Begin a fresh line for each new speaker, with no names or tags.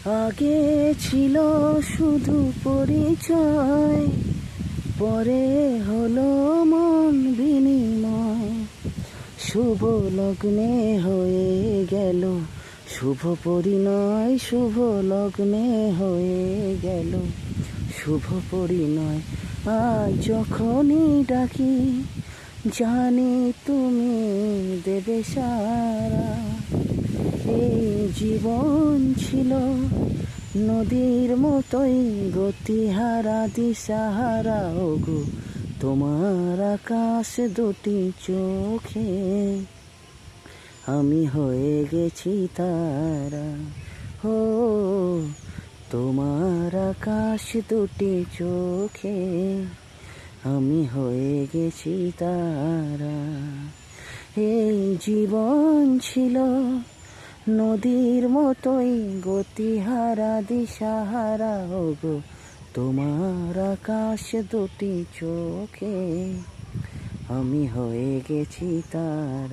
আগে ছিল শুধু পরিচয়, পরে হলো মন বিনিময়। শুভ লগ্নে হয়ে গেল শুভ পরিণয়, শুভ লগ্নে হয়ে গেল শুভ পরিণয়। আজ যখনই ডাকি জানি তুমি দেবে সারা। এই জীবন ছিল নদীর মতোই গতিহারা দিশাহারা, ওগো তোমার আকাশ দুটি চোখে আমি হয়ে গেছি তারা। ও তোমার আকাশ দুটি চোখে আমি হয়ে গেছি তারা। এই জীবন ছিল নদীর মতোই গতিহারা দিশাহারা, ওগো তোমার আকাশ দুটি চোখে আমি হয়ে গেছি তারা।